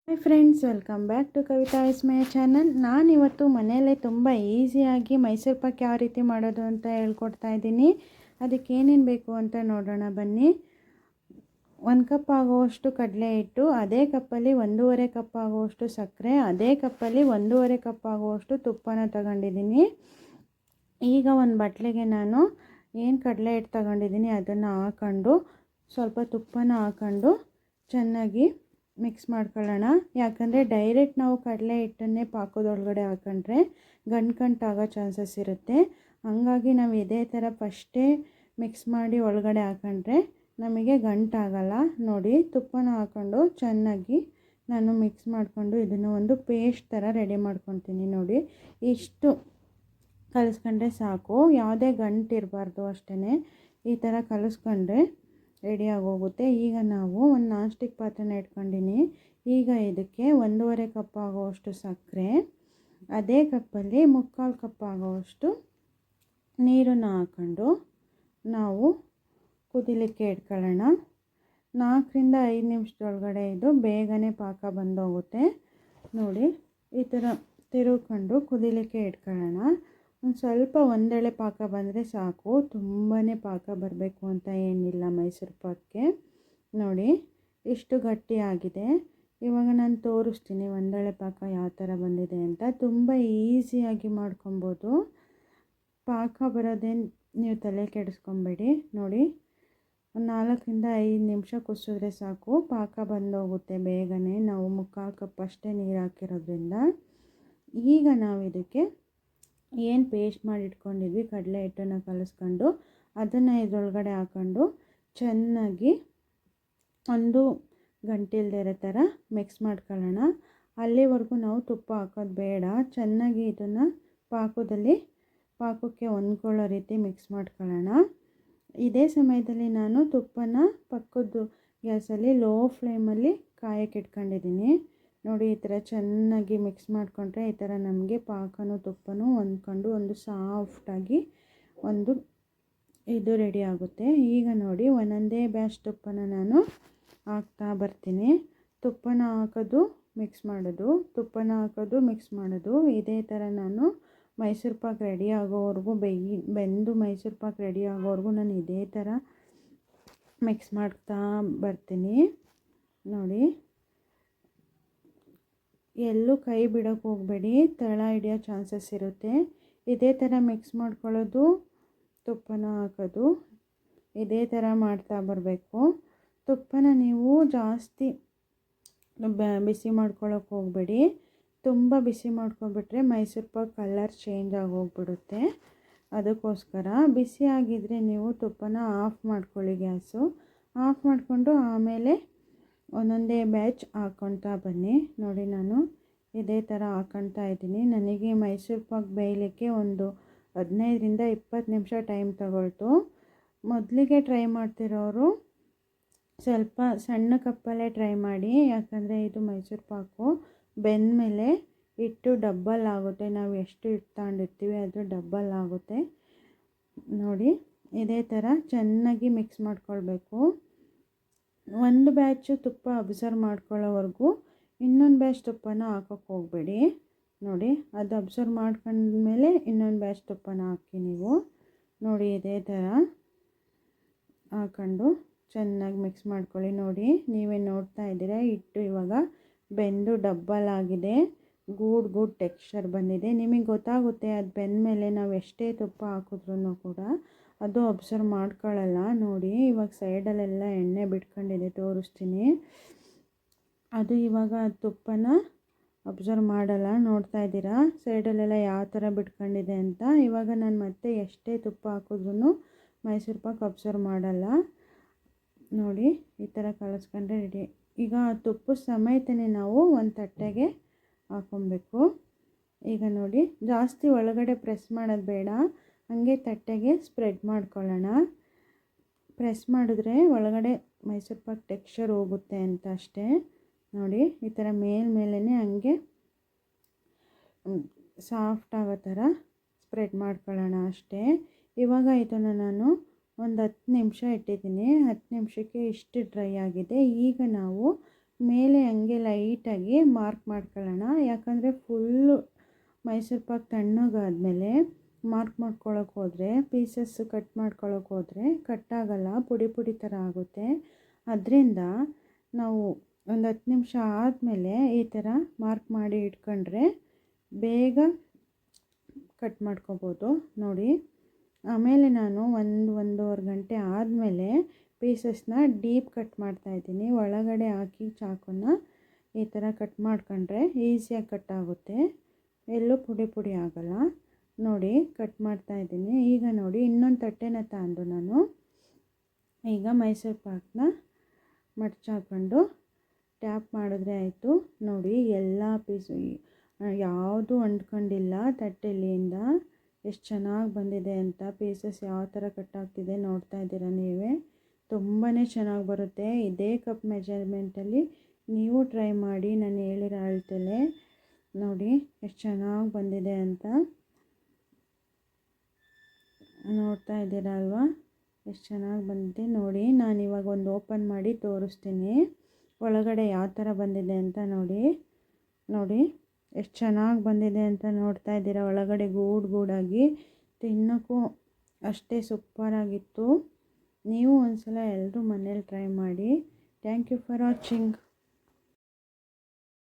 Hi friends, welcome back to Kavitha Vismaya channel. ನಾನಿವತ್ತು ಮನೆಯಲ್ಲೇ ತುಂಬ ಈಸಿಯಾಗಿ ಮೈಸೂರು ಪಾಕ್ ಯಾವ ರೀತಿ ಮಾಡೋದು ಅಂತ ಹೇಳ್ಕೊಡ್ತಾ ಇದ್ದೀನಿ. ಅದಕ್ಕೆ ಏನೇನು ಬೇಕು ಅಂತ ನೋಡೋಣ ಬನ್ನಿ. 1 ಕಪ್ ಆಗುವಷ್ಟು ಕಡಲೆ ಹಿಟ್ಟು, ಅದೇ ಕಪ್ಪಲ್ಲಿ 1.5 ಕಪ್ ಆಗುವಷ್ಟು ಸಕ್ಕರೆ, ಅದೇ ಕಪ್ಪಲ್ಲಿ 1.5 ಕಪ್ ಆಗುವಷ್ಟು ತುಪ್ಪನ ತಗೊಂಡಿದ್ದೀನಿ. ಈಗ ಒಂದು ಬಟ್ಲಿಗೆ ನಾನು ಏನು ಕಡಲೆ ಹಿಟ್ಟು ತಗೊಂಡಿದ್ದೀನಿ ಅದನ್ನು ಹಾಕ್ಕೊಂಡು ಸ್ವಲ್ಪ ತುಪ್ಪನ ಹಾಕ್ಕೊಂಡು ಚೆನ್ನಾಗಿ ಮಿಕ್ಸ್ ಮಾಡ್ಕೊಳ್ಳೋಣ. ಯಾಕಂದರೆ ಡೈರೆಕ್ಟ್ ನಾವು ಕಡಲೆ ಹಿಟ್ಟನ್ನೇ ಪಾಕದೊಳಗಡೆ ಹಾಕೊಂಡ್ರೆ ಗಂಟು ಚಾನ್ಸಸ್ ಇರುತ್ತೆ. ಹಾಗಾಗಿ ನಾವು ಇದೇ ಥರ ಫಸ್ಟೇ ಮಿಕ್ಸ್ ಮಾಡಿ ಒಳಗಡೆ ಹಾಕೊಂಡ್ರೆ ನಮಗೆ ಗಂಟಾಗಲ್ಲ. ನೋಡಿ, ತುಪ್ಪನ ಹಾಕ್ಕೊಂಡು ಚೆನ್ನಾಗಿ ನಾನು ಮಿಕ್ಸ್ ಮಾಡಿಕೊಂಡು ಇದನ್ನು ಒಂದು ಪೇಸ್ಟ್ ಥರ ರೆಡಿ ಮಾಡ್ಕೊತೀನಿ. ನೋಡಿ, ಇಷ್ಟು ಕಲಿಸ್ಕೊಂಡ್ರೆ ಸಾಕು, ಯಾವುದೇ ಗಂಟು ಇರಬಾರ್ದು. ಅಷ್ಟೇ ಈ ಥರ ಕಲಿಸ್ಕೊಂಡ್ರೆ ರೆಡಿಯಾಗಿ ಹೋಗುತ್ತೆ. ಈಗ ನಾವು ಒಂದು ನಾನ್ ಸ್ಟಿಕ್ ಪಾತ್ರೆನ ಇಟ್ಕೊಂಡಿನಿ. ಈಗ ಇದಕ್ಕೆ 1.5 ಕಪ್ ಆಗುವಷ್ಟು ಸಕ್ಕರೆ, ಅದೇ ಕಪ್ಪಲ್ಲಿ 3/4 ಕಪ್ ಆಗುವಷ್ಟು ನೀರನ್ನು ಹಾಕ್ಕೊಂಡು ನಾವು ಕುದಿಲಿಕ್ಕೆ ಇಟ್ಕೊಳ್ಳೋಣ. 4ರಿಂದ 5 ನಿಮಿಷದೊಳಗಡೆ ಇದು ಬೇಗನೆ ಪಾಕ ಬಂದೋಗುತ್ತೆ. ನೋಡಿ, ಈ ಥರ ತಿರುಗ್ಕೊಂಡು ಕುದಿಲಿಕ್ಕೆ ಇಟ್ಕೊಳ್ಳೋಣ. ಒಂದು ಸ್ವಲ್ಪ ಒಂದೆಳೆ ಪಾಕ ಬಂದರೆ ಸಾಕು, ತುಂಬಾ ಪಾಕ ಬರಬೇಕು ಅಂತ ಏನಿಲ್ಲ ಮೈಸೂರು ಪಾಕಕ್ಕೆ. ನೋಡಿ, ಇಷ್ಟು ಗಟ್ಟಿಯಾಗಿದೆ. ಇವಾಗ ನಾನು ತೋರಿಸ್ತೀನಿ ಒಂದೆಳೆ ಪಾಕ ಯಾವ ಥರ ಬಂದಿದೆ ಅಂತ. ತುಂಬ ಈಸಿಯಾಗಿ ಮಾಡ್ಕೊಬೋದು. ಪಾಕ ಬರೋದೇನು ನೀವು ತಲೆ ಕೆಡಿಸ್ಕೊಬೇಡಿ. ನೋಡಿ, ಒಂದು 4ರಿಂದ 5 ನಿಮಿಷ ಕುಸಿದ್ರೆ ಸಾಕು, ಪಾಕ ಬಂದೋಗುತ್ತೆ ಬೇಗನೆ. ನಾವು 3/4 ಕಪ್ ಅಷ್ಟೇ ನೀರು ಹಾಕಿರೋದ್ರಿಂದ. ಈಗ ನಾವು ಇದಕ್ಕೆ ಏನು ಪೇಸ್ಟ್ ಮಾಡಿ ಇಟ್ಕೊಂಡಿದ್ವಿ ಕಡಲೆ ಹಿಟ್ಟನ್ನು ಕಲಿಸ್ಕೊಂಡು ಅದನ್ನು ಇದರೊಳಗಡೆ ಹಾಕ್ಕೊಂಡು ಚೆನ್ನಾಗಿ ಒಂದು ಗಂಟಿಲ್ದೇ ಇರೋ ಥರ ಮಿಕ್ಸ್ ಮಾಡ್ಕೊಳ್ಳೋಣ. ಅಲ್ಲಿವರೆಗೂ ನಾವು ತುಪ್ಪ ಹಾಕೋದು ಬೇಡ. ಚೆನ್ನಾಗಿ ಇದನ್ನು ಪಾಕಕ್ಕೆ ಹೊಂದ್ಕೊಳ್ಳೋ ರೀತಿ ಮಿಕ್ಸ್ ಮಾಡ್ಕೊಳ್ಳೋಣ. ಇದೇ ಸಮಯದಲ್ಲಿ ನಾನು ತುಪ್ಪನ ಪಕ್ಕದ ಗ್ಯಾಸಲ್ಲಿ ಲೋ ಫ್ಲೇಮಲ್ಲಿ ಕಾಯಕ್ಕೆ ಇಟ್ಕೊಂಡಿದ್ದೀನಿ. ನೋಡಿ, ಈ ಥರ ಚೆನ್ನಾಗಿ ಮಿಕ್ಸ್ ಮಾಡಿಕೊಂಡ್ರೆ ಈ ಥರ ನಮಗೆ ಪಾಕನೂ ತುಪ್ಪನೂ ಹೊಂದ್ಕೊಂಡು ಒಂದು ಸಾಫ್ಟಾಗಿ ಒಂದು ಇದು ರೆಡಿ ಆಗುತ್ತೆ. ಈಗ ನೋಡಿ, ಒಂದೊಂದೇ ಬ್ಯಾಚ್ ತುಪ್ಪನ ನಾನು ಹಾಕ್ತಾ ಬರ್ತೀನಿ. ತುಪ್ಪನ ಹಾಕೋದು ಮಿಕ್ಸ್ ಮಾಡೋದು, ತುಪ್ಪನ ಹಾಕೋದು ಮಿಕ್ಸ್ ಮಾಡೋದು. ಇದೇ ಥರ ನಾನು ಮೈಸೂರು ಪಾಕ್ ರೆಡಿ ಆಗೋವರೆಗೂ ಬೆಂದು ಮೈಸೂರು ಪಾಕ್ ರೆಡಿ ಆಗೋವರೆಗೂ ನಾನು ಇದೇ ಥರ ಮಿಕ್ಸ್ ಮಾಡ್ತಾ ಬರ್ತೀನಿ. ನೋಡಿ, ಎಲ್ಲೂ ಕೈ ಬಿಡೋಕ್ಕೆ ಹೋಗಬೇಡಿ, ತಳ ಹಿಡಿಯೋ ಚಾನ್ಸಸ್ ಇರುತ್ತೆ. ಇದೇ ಥರ ಮಿಕ್ಸ್ ಮಾಡ್ಕೊಳ್ಳೋದು, ತುಪ್ಪನ ಹಾಕೋದು, ಇದೇ ಥರ ಮಾಡ್ತಾ ಬರಬೇಕು. ತುಪ್ಪನ ನೀವು ಜಾಸ್ತಿ ಬಿಸಿ ಮಾಡ್ಕೊಳ್ಳೋಕೆ ಹೋಗಬೇಡಿ. ತುಂಬ ಬಿಸಿ ಮಾಡ್ಕೊಬಿಟ್ರೆ ಮೈಸೂರು ಪಾಕ್ ಕಲರ್ ಚೇಂಜ್ ಆಗೋಗ್ಬಿಡುತ್ತೆ. ಅದಕ್ಕೋಸ್ಕರ ಬಿಸಿ ಆಗಿದ್ದರೆ ನೀವು ತುಪ್ಪನ ಆಫ್ ಮಾಡ್ಕೊಳ್ಳಿ. ಗ್ಯಾಸು ಆಫ್ ಮಾಡಿಕೊಂಡು ಆಮೇಲೆ ಒಂದೊಂದೇ ಬ್ಯಾಚ್ ಹಾಕ್ಕೊಳ್ತಾ ಬನ್ನಿ. ನೋಡಿ, ನಾನು ಇದೇ ಥರ ಹಾಕ್ಕೊಳ್ತಾ ಇದ್ದೀನಿ. ನನಗೆ ಮೈಸೂರು ಪಾಕ್ ಬೇಯಲಿಕ್ಕೆ ಒಂದು 15ರಿಂದ 20 ನಿಮಿಷ ಟೈಮ್ ತಗೊಳ್ತು. ಮೊದಲಿಗೆ ಟ್ರೈ ಮಾಡ್ತಿರೋರು ಸ್ವಲ್ಪ ಸಣ್ಣ ಕಪ್ಪಲ್ಲೇ ಟ್ರೈ ಮಾಡಿ. ಯಾಕಂದರೆ ಇದು ಮೈಸೂರು ಪಾಕು ಬೆಂದ ಮೇಲೆ ಹಿಟ್ಟು ಡಬ್ಬಲ್ ಆಗುತ್ತೆ. ನಾವು ಎಷ್ಟು ಹಿಟ್ಟು ತಗೊಂಡಿರ್ತೀವಿ ಅದು ಡಬ್ಬಲ್ ಆಗುತ್ತೆ. ನೋಡಿ, ಇದೇ ಥರ ಚೆನ್ನಾಗಿ ಮಿಕ್ಸ್ ಮಾಡ್ಕೊಳ್ಬೇಕು. ಒಂದು ಬ್ಯಾಚು ತುಪ್ಪ ಅಬ್ಸರ್ವ್ ಮಾಡ್ಕೊಳ್ಳೋವರೆಗೂ ಇನ್ನೊಂದು ಬ್ಯಾಚ್ ತುಪ್ಪನ ಹಾಕೋಕ್ಕೆ ಹೋಗಬೇಡಿ. ನೋಡಿ, ಅದು ಅಬ್ಸರ್ವ್ ಮಾಡ್ಕೊಂಡ್ಮೇಲೆ ಇನ್ನೊಂದು ಬ್ಯಾಚ್ ತುಪ್ಪನ ಹಾಕಿ ನೀವು. ನೋಡಿ, ಇದೇ ಥರ ಹಾಕ್ಕೊಂಡು ಚೆನ್ನಾಗಿ ಮಿಕ್ಸ್ ಮಾಡ್ಕೊಳ್ಳಿ. ನೋಡಿ, ನೀವೇ ನೋಡ್ತಾ ಇದ್ದೀರಾ, ಹಿಟ್ಟು ಇವಾಗ ಬೆಂದು ಡಬ್ಬಲ್ ಆಗಿದೆ. ಗೂಡ್ ಟೆಕ್ಸ್ಚರ್ ಬಂದಿದೆ. ನಿಮಗೆ ಗೊತ್ತಾಗುತ್ತೆ ಅದು ಬೆಂದ ಮೇಲೆ ನಾವು ಎಷ್ಟೇ ತುಪ್ಪ ಹಾಕಿದ್ರೂ ಕೂಡ ಅದು ಅಬ್ಸರ್ವ್ ಮಾಡ್ಕೊಳ್ಳಲ್ಲ. ನೋಡಿ, ಇವಾಗ ಸೈಡಲ್ಲೆಲ್ಲ ಎಣ್ಣೆ ಬಿಟ್ಕೊಂಡಿದೆ, ತೋರಿಸ್ತೀನಿ. ಅದು ಇವಾಗ ತುಪ್ಪನ ಅಬ್ಸರ್ವ್ ಮಾಡಲ್ಲ. ನೋಡ್ತಾ ಇದ್ದೀರಾ ಸೈಡಲ್ಲೆಲ್ಲ ಯಾವ ಥರ ಬಿಟ್ಕೊಂಡಿದೆ ಅಂತ. ಇವಾಗ ನಾನು ಮತ್ತೆ ಎಷ್ಟೇ ತುಪ್ಪ ಹಾಕಿದ್ರೂ ಮೈಸೂರು ಪಾಕ್ ಅಬ್ಸರ್ವ್ ಮಾಡಲ್ಲ. ನೋಡಿ, ಈ ಥರ ಕಲಿಸ್ಕೊಂಡ್ರೆ ರೆಡಿ. ಈಗ ತುಪ್ಪದ ಸಮೇತನೇ ನಾವು ಒಂದು ತಟ್ಟೆಗೆ ಹಾಕ್ಕೊಬೇಕು. ಈಗ ನೋಡಿ, ಜಾಸ್ತಿ ಒಳಗಡೆ ಪ್ರೆಸ್ ಮಾಡೋದು ಬೇಡ, ಹಾಗೆ ತಟ್ಟೆಗೆ ಸ್ಪ್ರೆಡ್ ಮಾಡ್ಕೊಳ್ಳೋಣ. ಪ್ರೆಸ್ ಮಾಡಿದ್ರೆ ಒಳಗಡೆ ಮೈಸೂರು ಪಾಕ್ ಟೆಕ್ಸ್ಚರ್ ಹೋಗುತ್ತೆ ಅಂತ ಅಷ್ಟೇ. ನೋಡಿ, ಈ ಥರ ಮೇಲೇ ಹಂಗೆ ಸಾಫ್ಟ್ ಆಗೋ ಥರ ಸ್ಪ್ರೆಡ್ ಮಾಡ್ಕೊಳ್ಳೋಣ ಅಷ್ಟೇ. ಇವಾಗ ಇದನ್ನು ನಾನು ಒಂದು 10 ನಿಮಿಷ ಇಟ್ಟಿದ್ದೀನಿ. 10 ನಿಮಿಷಕ್ಕೆ ಇಷ್ಟು ಡ್ರೈ ಆಗಿದೆ. ಈಗ ನಾವು ಮೇಲೆ ಹಂಗೆ ಲೈಟಾಗಿ ಮಾರ್ಕ್ ಮಾಡ್ಕೊಳ್ಳೋಣ. ಯಾಕಂದರೆ ಫುಲ್ಲು ಮೈಸೂರು ಪಾಕ್ ತಣ್ಣಗಾದ್ಮೇಲೆ ಮಾರ್ಕ್ ಮಾಡ್ಕೊಳ್ಳೋಕೆ ಹೋದರೆ ಪೀಸಸ್ ಕಟ್ ಮಾಡ್ಕೊಳ್ಳೋಕೆ ಹೋದರೆ ಕಟ್ಟಾಗಲ್ಲ, ಪುಡಿ ಪುಡಿ ಥರ ಆಗುತ್ತೆ. ಅದರಿಂದ ನಾವು ಒಂದು 10 ನಿಮಿಷ ಆದಮೇಲೆ ಈ ಥರ ಮಾರ್ಕ್ ಮಾಡಿ ಇಟ್ಕೊಂಡ್ರೆ ಬೇಗ ಕಟ್ ಮಾಡ್ಕೋಬೋದು ನೋಡಿ. ಆಮೇಲೆ ನಾನು ಒಂದೂವರೆ ಗಂಟೆ ಆದಮೇಲೆ ಪೀಸಸ್ನ ಡೀಪ್ ಕಟ್ ಮಾಡ್ತಾಯಿದ್ದೀನಿ. ಒಳಗಡೆ ಹಾಕಿ ಚಾಕುನ ಈ ಥರ ಕಟ್ ಮಾಡ್ಕೊಂಡ್ರೆ ಈಸಿಯಾಗಿ ಕಟ್ ಆಗುತ್ತೆ, ಎಲ್ಲೂ ಪುಡಿ ಪುಡಿ ಆಗೋಲ್ಲ ನೋಡಿ. ಕಟ್ ಮಾಡ್ತಾಯಿದ್ದೀನಿ. ಈಗ ನೋಡಿ ಇನ್ನೊಂದು ತಟ್ಟೆನ ತಗೊಂಡು ನಾನು ಈಗ ಮೈಸೂರು ಪಾಕನ್ನ ಮಡ್ಚಾಕೊಂಡು ಟ್ಯಾಪ್ ಮಾಡಿದ್ರೆ ಆಯಿತು ನೋಡಿ. ಎಲ್ಲ ಪೀಸು ಯಾವುದು ಅಂಟ್ಕೊಂಡಿಲ್ಲ ತಟ್ಟೆಲಿಂದ. ಎಷ್ಟು ಚೆನ್ನಾಗಿ ಬಂದಿದೆ ಅಂತ. ಪೀಸಸ್ ಯಾವ ಥರ ಕಟ್ ಆಗ್ತಿದೆ ನೋಡ್ತಾ ಇದ್ದೀರಾ ನೀವೇ. ತುಂಬಾ ಚೆನ್ನಾಗಿ ಬರುತ್ತೆ. ಇದೇ ಕಪ್ ಮೆಜರ್ಮೆಂಟಲ್ಲಿ ನೀವು ಟ್ರೈ ಮಾಡಿ, ನಾನು ಹೇಳಿರೋ ಅಳತೆಲೆ ನೋಡಿ ಎಷ್ಟು ಚೆನ್ನಾಗಿ ಬಂದಿದೆ ಅಂತ. ನೋಡ್ತಾ ಇದ್ದೀರಾ ಅಲ್ವಾ ಎಷ್ಟು ಚೆನ್ನಾಗಿ ಬಂದಿದೆ ನೋಡಿ. ನಾನು ಇವಾಗ ಒಂದು ಓಪನ್ ಮಾಡಿ ತೋರಿಸ್ತೀನಿ ಒಳಗಡೆ ಯಾವ ಥರ ಬಂದಿದೆ ಅಂತ ನೋಡಿ. ನೋಡಿ ಎಷ್ಟು ಚೆನ್ನಾಗಿ ಬಂದಿದೆ ಅಂತ ನೋಡ್ತಾ ಇದ್ದೀರಾ. ಒಳಗಡೆ ಗೂಡಾಗಿ ತಿನ್ನೋಕ್ಕೂ ಅಷ್ಟೇ ಸೂಪರಾಗಿತ್ತು. ನೀವು ಒಂದ್ಸಲ ಎಲ್ಲರೂ ಮನೇಲಿ ಟ್ರೈ ಮಾಡಿ. Thank you for watching.